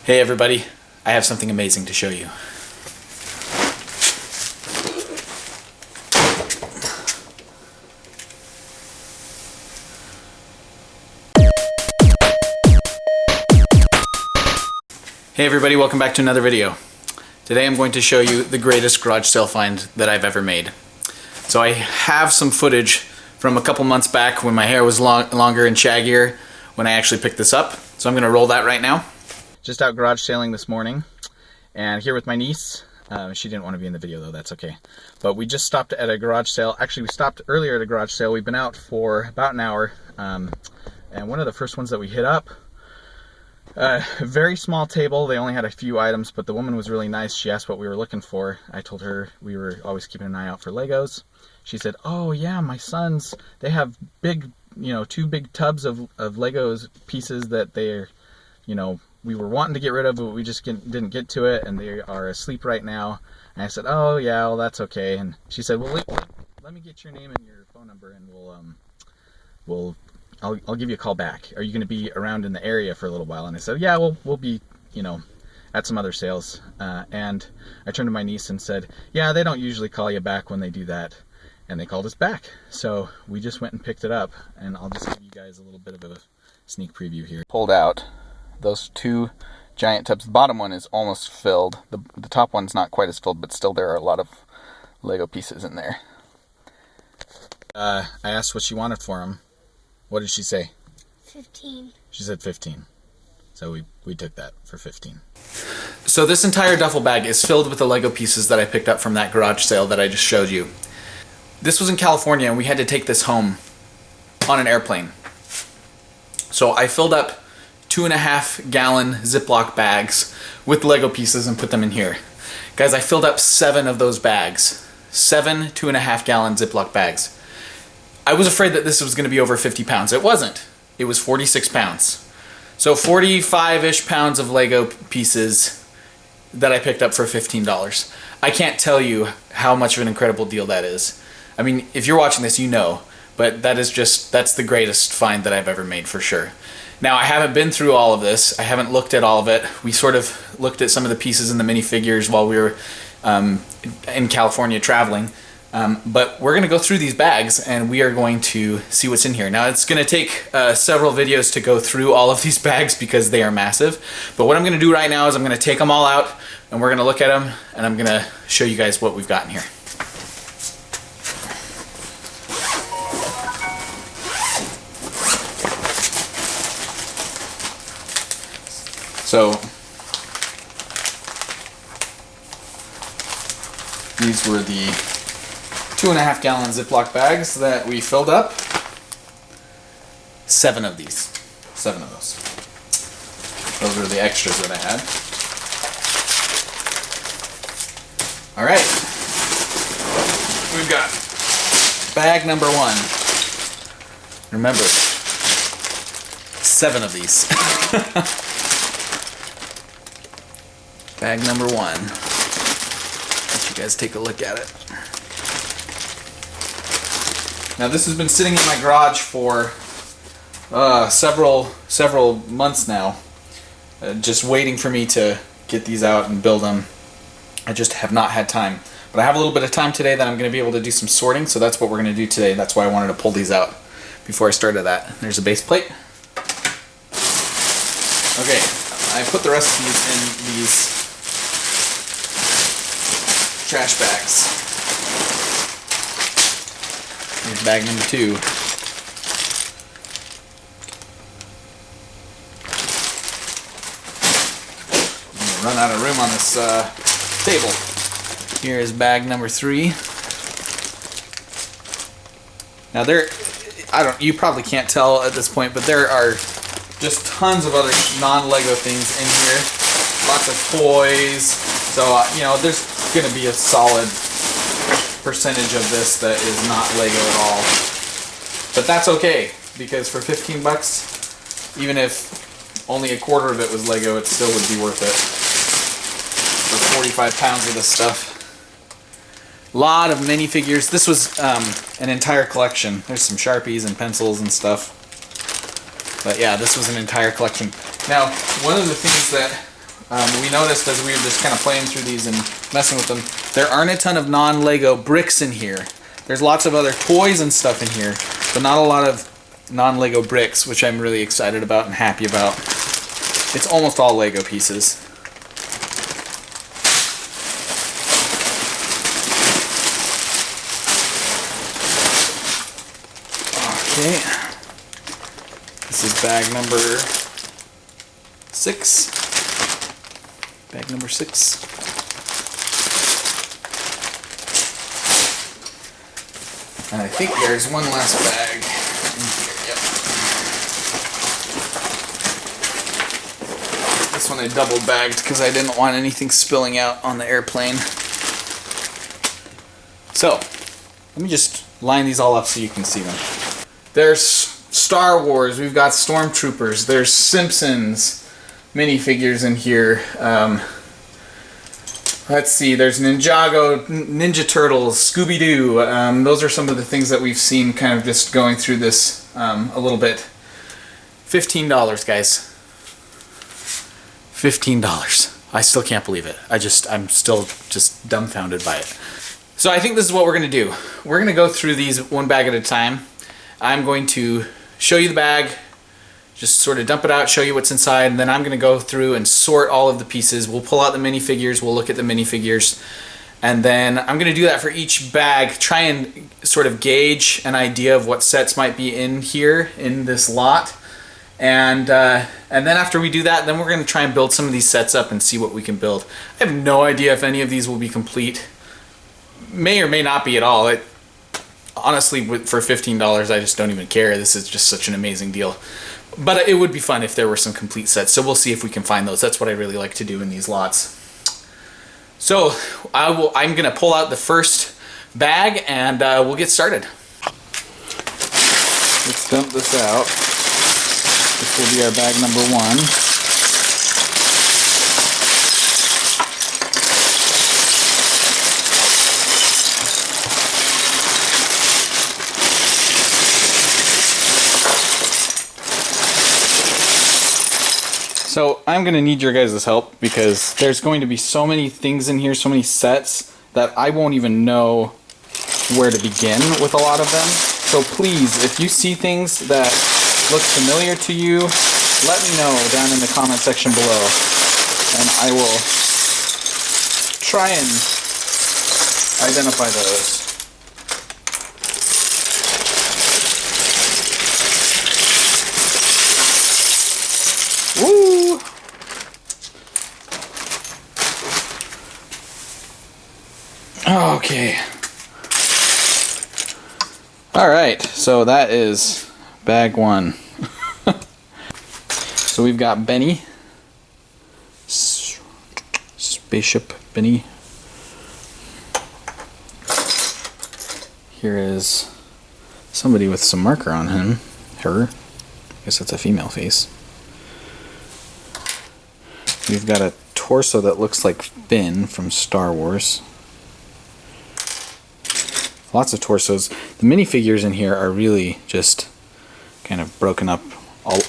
Hey everybody, I have something amazing to show you. Hey everybody, welcome back to another video. Today I'm going to show you the greatest garage sale find that I've ever made. So I have some footage from a couple months back when my hair was longer and shaggier when I actually picked this up. So I'm going to roll that right now. Just out garage sailing this morning and here with my niece. She didn't want to be in the video though, that's okay. But we just stopped at a garage sale. Actually, we stopped earlier at a garage sale. We've been out for about an hour. And one of the first ones that we hit up, a very small table. They only had a few items, but the woman was really nice. She asked what we were looking for. I told her we were always keeping an eye out for Legos. She said, oh yeah, my sons, they have big, two big tubs of Legos pieces that they're, we were wanting to get rid of, but we just didn't get to it, and they are asleep right now. And I said, oh yeah, well that's okay. And she said, well, let me get your name and your phone number, and I'll give you a call back. Are you going to be around in the area for a little while? And I said, yeah, we'll be, at some other sales. And I turned to my niece and said, yeah, they don't usually call you back when they do that. And they called us back. So we just went and picked it up, and I'll just give you guys a little bit of a sneak preview here. Pulled out those two giant tubs. The bottom one is almost filled. The top one's not quite as filled, but still there are a lot of Lego pieces in there. I asked what she wanted for them. What did she say? 15. She said 15. So we took that for 15. So this entire duffel bag is filled with the Lego pieces that I picked up from that garage sale that I just showed you. This was in California, and we had to take this home on an airplane. So I filled up 2.5 gallon Ziploc bags with Lego pieces and put them in here. Guys, I filled up 7 of those bags. 7 2.5 gallon Ziploc bags. I was afraid that this was going to be over 50 pounds. It wasn't. It was 46 pounds. So 45-ish pounds of Lego pieces that I picked up for $15. I can't tell you how much of an incredible deal that is. I mean, if you're watching this, you know, but that's the greatest find that I've ever made for sure. Now, I haven't been through all of this. I haven't looked at all of it. We sort of looked at some of the pieces in the minifigures while we were in California traveling. But we're going to go through these bags and we are going to see what's in here. Now, it's going to take several videos to go through all of these bags because they are massive. But what I'm going to do right now is I'm going to take them all out and we're going to look at them and I'm going to show you guys what we've got in here. So, these were the 2.5 gallon Ziploc bags that we filled up. 7 of these. 7 of those. Those are the extras that I had. Alright. We've got bag number 1. Remember, 7 of these. Bag number 1. Let you guys take a look at it. Now this has been sitting in my garage for several months now, just waiting for me to get these out and build them. I just have not had time. But I have a little bit of time today that I'm going to be able to do some sorting, so that's what we're going to do today. That's why I wanted to pull these out before I started that. There's a base plate. Okay, I put the rest of these in these trash bags. Here's bag number 2. I'm gonna run out of room on this table. Here is bag number 3. Now you probably can't tell at this point, but there are just tons of other non-Lego things in here. Lots of toys. So, there's going to be a solid percentage of this that is not Lego at all. But that's okay, because for 15 bucks, even if only a quarter of it was Lego, it still would be worth it. For 45 pounds of this stuff. A lot of minifigures. This was an entire collection. There's some Sharpies and pencils and stuff. But yeah, this was an entire collection. Now, one of the things that We noticed as we were just kind of playing through these and messing with them, there aren't a ton of non-Lego bricks in here. There's lots of other toys and stuff in here, but not a lot of non-Lego bricks, which I'm really excited about and happy about. It's almost all Lego pieces. Okay, this is bag number 6. Bag number 6. And I think there's one last bag in here. Yep. This one I double bagged because I didn't want anything spilling out on the airplane. So, let me just line these all up so you can see them. There's Star Wars, we've got Stormtroopers, there's Simpsons minifigures in here. Let's see, there's Ninjago, Ninja Turtles, Scooby-Doo. Those are some of the things that we've seen kind of just going through this a little bit. $15, guys. $15. I still can't believe it. I'm still just dumbfounded by it. So I think this is what we're going to do. We're going to go through these one bag at a time. I'm going to show you the bag, just sort of dump it out, show you what's inside, and then I'm going to go through and sort all of the pieces. We'll pull out the minifigures, we'll look at the minifigures, and then I'm going to do that for each bag, try and sort of gauge an idea of what sets might be in here, in this lot. And then after we do that, then we're going to try and build some of these sets up and see what we can build. I have no idea if any of these will be complete. May or may not be at all. Honestly, for $15, I just don't even care. This is just such an amazing deal. But it would be fun if there were some complete sets, so we'll see if we can find those. That's what I really like to do in these lots. So I'm going to pull out the first bag and we'll get started. Let's dump this out. This will be our bag number 1. So I'm going to need your guys' help because there's going to be so many things in here, so many sets, that I won't even know where to begin with a lot of them. So please, if you see things that look familiar to you, let me know down in the comment section below, and I will try and identify those. Woo! Okay. Alright, so that is bag 1. So we've got Benny. Spaceship Benny. Here is somebody with some marker on him. Her. I guess that's a female face. We've got a torso that looks like Finn from Star Wars. Lots of torsos. The minifigures in here are really just kind of broken up.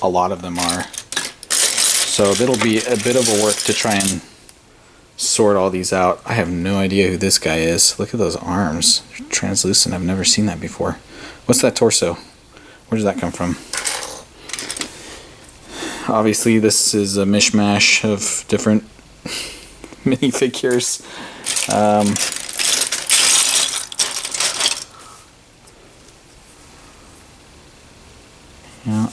A lot of them are. So it'll be a bit of a work to try and sort all these out. I have no idea who this guy is. Look at those arms. They're translucent. I've never seen that before. What's that torso? Where does that come from? Obviously this is a mishmash of different minifigures. Yeah.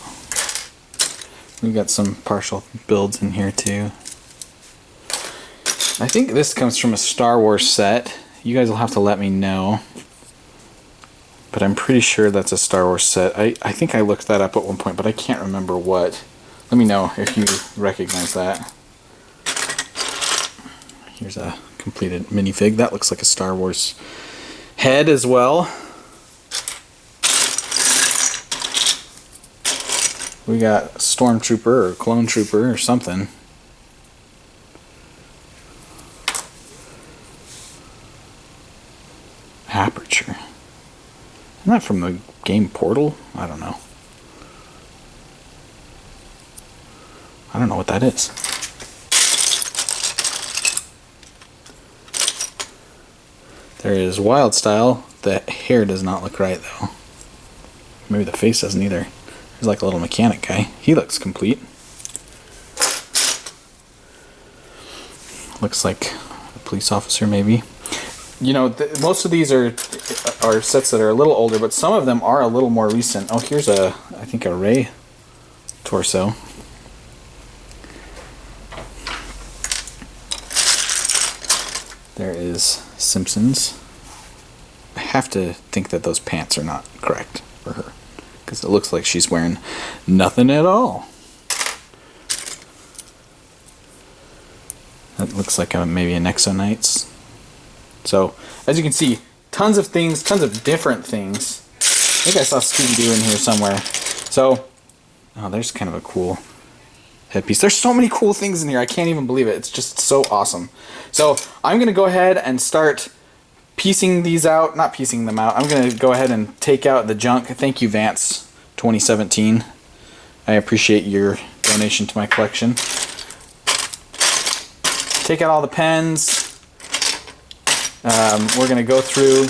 We've got some partial builds in here too. I think this comes from a Star Wars set. You guys will have to let me know. But I'm pretty sure that's a Star Wars set. I think I looked that up at one point, but I can't remember what. Let me know if you recognize that. Here's a completed minifig. That looks like a Star Wars head as well. We got Stormtrooper or Clone Trooper or something. Aperture. Isn't that from the game Portal? I don't know. I don't know what that is. There is Wild Style. The hair does not look right though. Maybe the face doesn't either. He's like a little mechanic guy. He looks complete. Looks like a police officer maybe. You know, most of these are sets that are a little older, but some of them are a little more recent. Oh, here's I think a Ray torso. There is Simpsons. I have to think that those pants are not correct for her, because it looks like she's wearing nothing at all. That looks like maybe an Exonites. So, as you can see, tons of things, tons of different things. I think I saw Scooby-Doo in here somewhere. So, oh, there's kind of a cool headpiece. There's so many cool things in here. I can't even believe it. It's just so awesome. So, I'm going to go ahead and start piecing these out. Not piecing them out. I'm going to go ahead and take out the junk. Thank you, Vance 2017. I appreciate your donation to my collection. Take out all the pens. We're going to go through...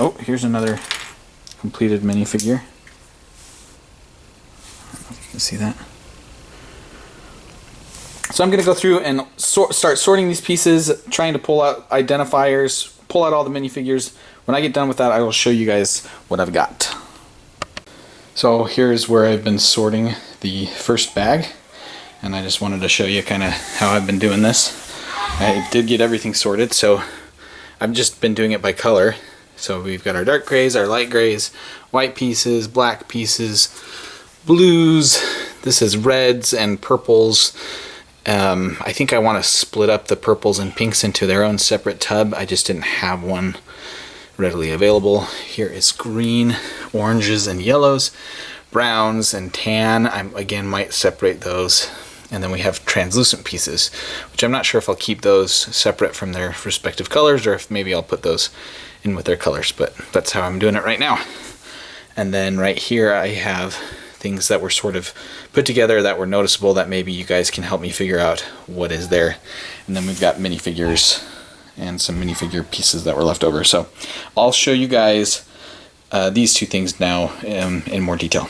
Oh, here's another completed minifigure. I don't know if you can see that. So I'm going to go through and start sorting these pieces, trying to pull out identifiers, pull out all the minifigures. When I get done with that, I will show you guys what I've got. So here's where I've been sorting the first bag, and I just wanted to show you kind of how I've been doing this. I did get everything sorted, so I've just been doing it by color. So we've got our dark grays, our light grays, white pieces, black pieces, blues. This is reds and purples. I think I want to split up the purples and pinks into their own separate tub. I just didn't have one readily available. Here is green, oranges, and yellows, browns, and tan. I again might separate those. And then we have translucent pieces, which I'm not sure if I'll keep those separate from their respective colors or if maybe I'll put those in with their colors, but that's how I'm doing it right now. And then right here I have things that were sort of put together that were noticeable that maybe you guys can help me figure out what is there. And then we've got minifigures and some minifigure pieces that were left over. So I'll show you guys these two things now in more detail.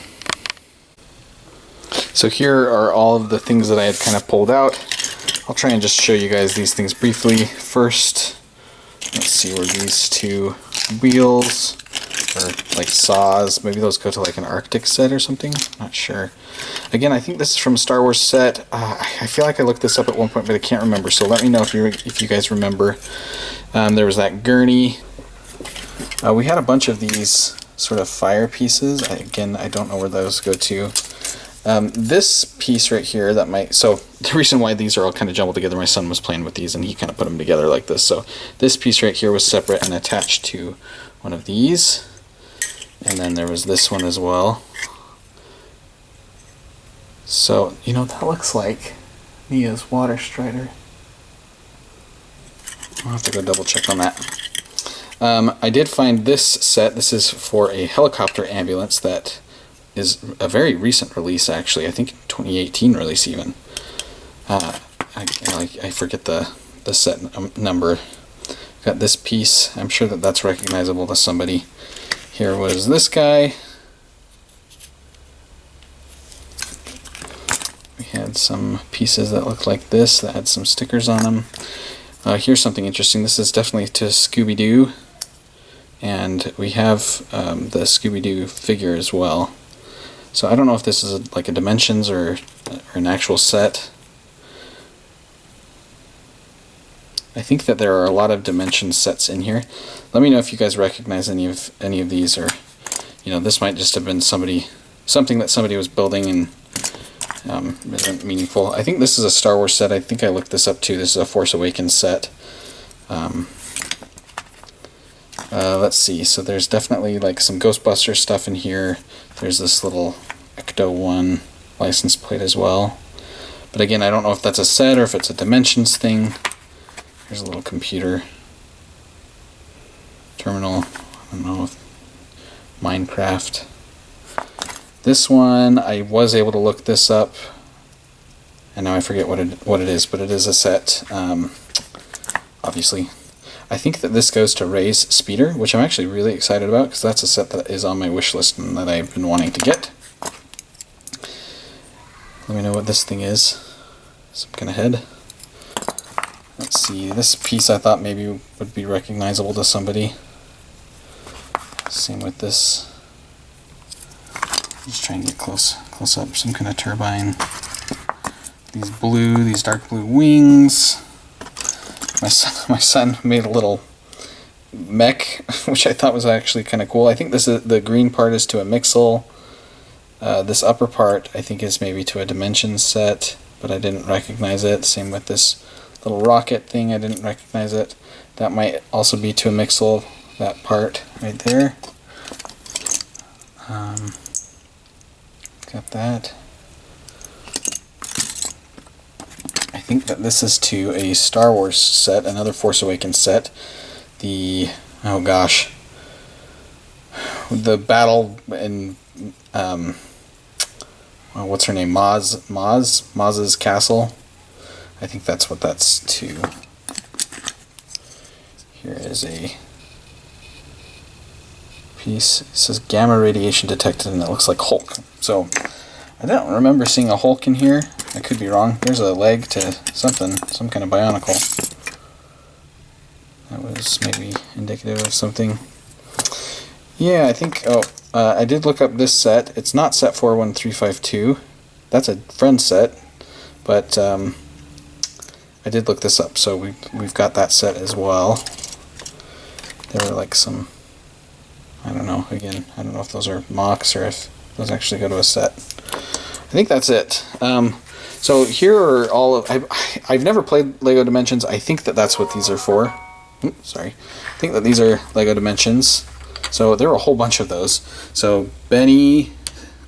So here are all of the things that I had kind of pulled out. I'll try and just show you guys these things briefly. First, let's see where these two wheels, or like saws, maybe those go to like an Arctic set or something, not sure. Again, I think this is from a Star Wars set. I feel like I looked this up at one point, but I can't remember, so let me know if you guys remember. There was that gurney. We had a bunch of these sort of fire pieces. Again, I don't know where those go to. This piece right here, so the reason why these are all kind of jumbled together, my son was playing with these and he kind of put them together like this. So this piece right here was separate and attached to one of these. And then there was this one as well. So, you know, that looks like Mia's water strider. I'll have to go double check on that. I did find this set. This is for a helicopter ambulance that is a very recent release, actually. I think 2018 release even. I forget the set number. Got this piece. I'm sure that that's recognizable to somebody. Here was this guy. We had some pieces that looked like this that had some stickers on them. Here's something interesting. This is definitely to Scooby-Doo. And we have the Scooby-Doo figure as well. So I don't know if this is like a Dimensions or an actual set. I think that there are a lot of Dimensions sets in here. Let me know if you guys recognize any of these, or you know, this might just have been something that somebody was building and isn't meaningful. I think this is a Star Wars set. I think I looked this up too. This is a Force Awakens set. Let's see. So there's definitely like some Ghostbuster stuff in here. There's this little Ecto-1 license plate as well. But again, I don't know if that's a set or if it's a Dimensions thing. Here's a little computer terminal. I don't know if Minecraft. This one, I was able to look this up, and now I forget what it is, but it is a set. Obviously, I think that this goes to Ray's speeder, which I'm actually really excited about because that's a set that is on my wish list and that I've been wanting to get. Let me know what this thing is. Some kind of head. Let's see, this piece I thought maybe would be recognizable to somebody. Same with this. Just try and get close up. Some kind of turbine. These dark blue wings. My son made a little mech, which I thought was actually kind of cool. I think the green part is to a Mixel. This upper part I think is maybe to a Dimensions set, but I didn't recognize it. Same with this little rocket thing, I didn't recognize it. That might also be to a Mixel, that part right there. Got that. I think that this is to a Star Wars set, another Force Awakens set. Oh gosh, the battle in what's her name? Maz's castle. I think that's what that's to. Here is a piece. It says gamma radiation detected, and it looks like Hulk. So I don't remember seeing a Hulk in here. I could be wrong. There's a leg to something, some kind of bionicle. That was maybe indicative of something. Yeah, I think. I did look up this set. It's not set 41352. That's a friend set, but I did look this up, so we've got that set as well. There were like some, I don't know. Again, I don't know if those are mocks or if those actually go to a set. I think that's it. So here are all of. I've never played Lego Dimensions. I think that that's what these are for. Oops, sorry. I think that these are Lego Dimensions. So there are a whole bunch of those. So Benny,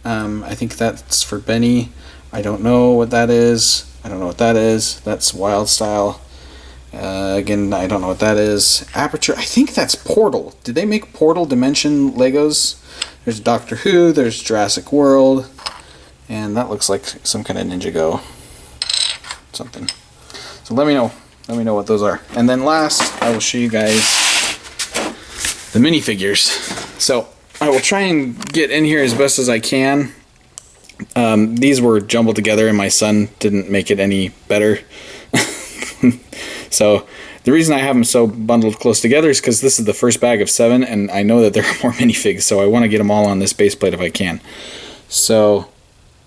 I think that's for Benny. I don't know what that is. I don't know what that is. That's Wild Style. Again, I don't know what that is. Aperture, I think that's Portal. Did they make Portal Dimension Legos? There's Doctor Who, there's Jurassic World, and that looks like some kind of Ninjago something. So let me know what those are. And then last, I will show you guys the minifigures. So I will try and get in here as best as I can. These were jumbled together and my son didn't make it any better. So the reason I have them so bundled close together is because this is the first bag of 7 and I know that there are more minifigs, so I want to get them all on this base plate if I can. So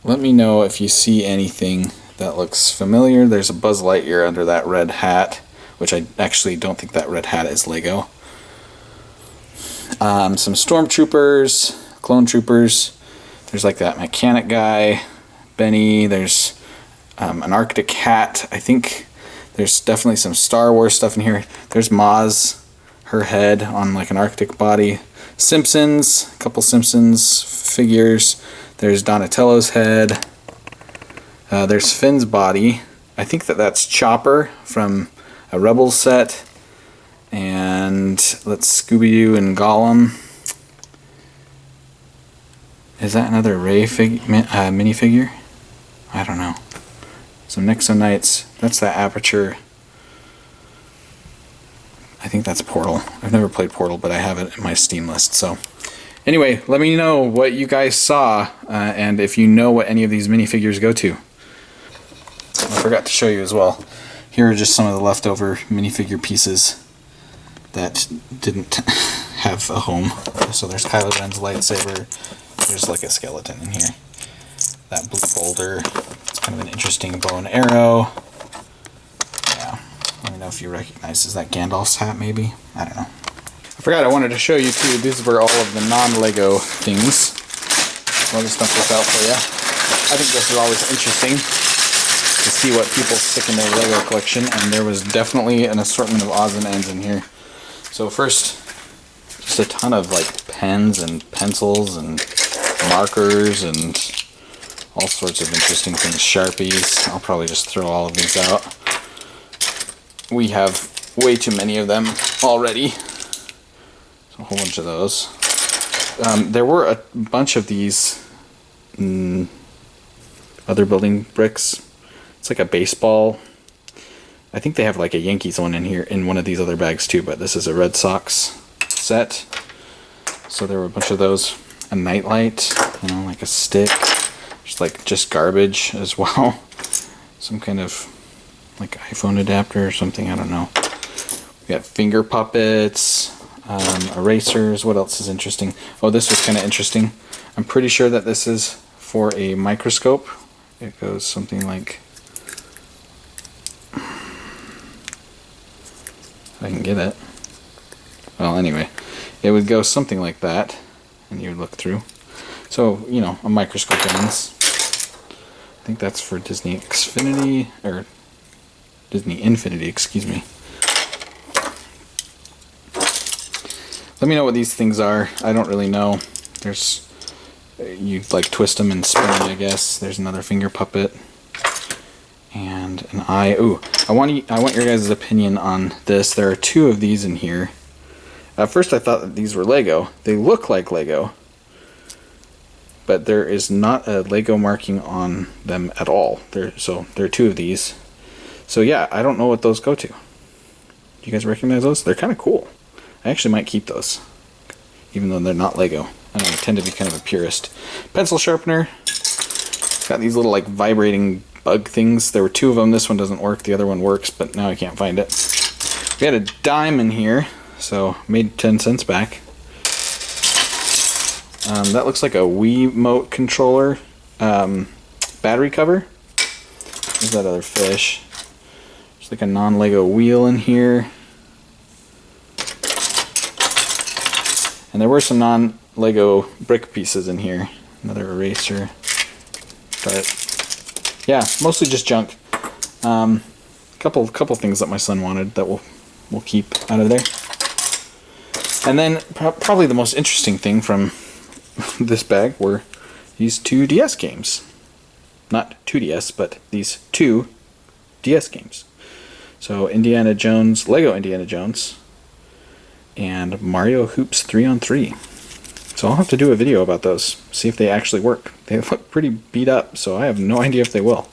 let me know if you see anything that looks familiar. There's a Buzz Lightyear under that red hat, which I actually don't think that red hat is Lego. Some stormtroopers, clone troopers. There's like that mechanic guy, Benny. There's an Arctic hat. I think there's definitely some Star Wars stuff in here. There's Maz, her head on like an Arctic body. Simpsons, a couple Simpsons figures. There's Donatello's head. There's Finn's body. I think that that's Chopper from a Rebels set. And let's Scooby-Doo and Gollum. Is that another Ray minifigure? I don't know. Some Nixonites. That's that Aperture. I think that's Portal. I've never played Portal, but I have it in my Steam list. So anyway, let me know what you guys saw and if you know what any of these minifigures go to. I forgot to show you as well. Here are just some of the leftover minifigure pieces that didn't have a home. So there's Kylo Ren's lightsaber. There's like a skeleton in here. That blue boulder. It's kind of an interesting bow and arrow. Yeah. Let me know if you recognize. Is that Gandalf's hat maybe? I don't know. I forgot I wanted to show you too. These were all of the non-Lego things. Let me stump this out for you. I think this is always interesting to see what people stick in their Lego collection, and there was definitely an assortment of odds and ends in here. So first, just a ton of like pens and pencils and markers and all sorts of interesting things. Sharpies. I'll probably just throw all of these out. We have way too many of them already. So a whole bunch of those. There were a bunch of these other building bricks. It's like a baseball. I think they have like a Yankees one in here in one of these other bags too, but this is a Red Sox set. So there were a bunch of those. A nightlight, you know, like a stick, just garbage as well. Some kind of like iPhone adapter or something, I don't know. We got finger puppets, erasers. What else is interesting? Oh, this was kind of interesting. I'm pretty sure that this is for a microscope. It goes something like, if I can get it. Well, anyway, it would go something like that, and you would look through. So, you know, a microscope lens. I think that's for Disney Xfinity, or Disney Infinity, excuse me. Let me know what these things are. I don't really know. There's, you like twist them and spin them, I guess. There's another finger puppet. And an eye. Ooh, I want your guys' opinion on this. There are two of these in here. At first I thought that these were Lego. They look like Lego, but there is not a Lego marking on them at all. So there are two of these. So yeah, I don't know what those go to. Do you guys recognize those? They're kind of cool. I actually might keep those, even though they're not Lego. I tend to be kind of a purist. Pencil sharpener. Got these little like vibrating bug things. There were two of them. This one doesn't work. The other one works, but now I can't find it. We had a dime in here, so made 10 cents back. That looks like a Wiimote controller battery cover. There's that other fish. There's like a non-Lego wheel in here. And there were some non-Lego brick pieces in here. Another eraser. But yeah, mostly just junk. Couple things that my son wanted that we'll keep out of there. And then probably the most interesting thing from this bag were these two DS games. Not 2DS, but these two DS games. So Indiana Jones, Lego Indiana Jones, and Mario Hoops 3-on-3. So I'll have to do a video about those, see if they actually work. They look pretty beat up, so I have no idea if they will.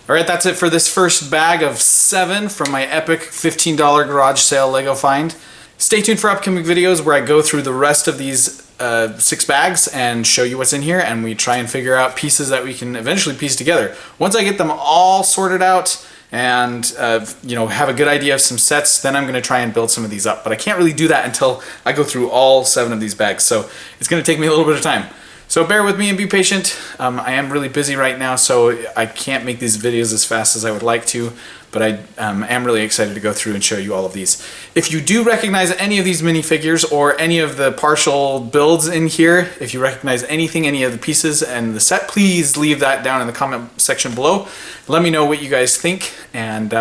Alright, that's it for this first bag of 7 from my epic $15 garage sale Lego find. Stay tuned for upcoming videos where I go through the rest of these 6 bags and show you what's in here, and we try and figure out pieces that we can eventually piece together. Once I get them all sorted out and you know, have a good idea of some sets, then I'm going to try and build some of these up. But I can't really do that until I go through all 7 of these bags, so it's going to take me a little bit of time. So bear with me and be patient. I am really busy right now, so I can't make these videos as fast as I would like to, but I am really excited to go through and show you all of these. If you do recognize any of these minifigures or any of the partial builds in here, if you recognize anything, any of the pieces and the set, please leave that down in the comment section below. Let me know what you guys think, and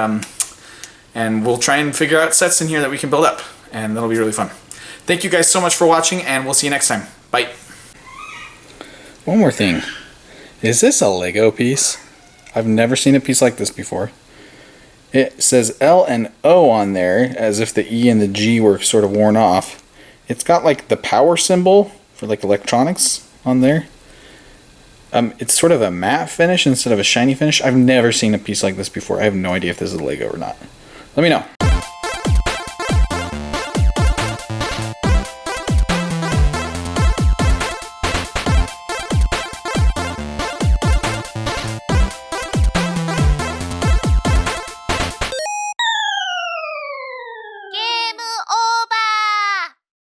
we'll try and figure out sets in here that we can build up, and that'll be really fun. Thank you guys so much for watching, and we'll see you next time. Bye. One more thing. Is this a Lego piece? I've never seen a piece like this before. It says L and O on there, as if the E and the G were sort of worn off. It's got like the power symbol for like electronics on there. It's sort of a matte finish instead of a shiny finish. I've never seen a piece like this before. I have no idea if this is Lego or not. Let me know.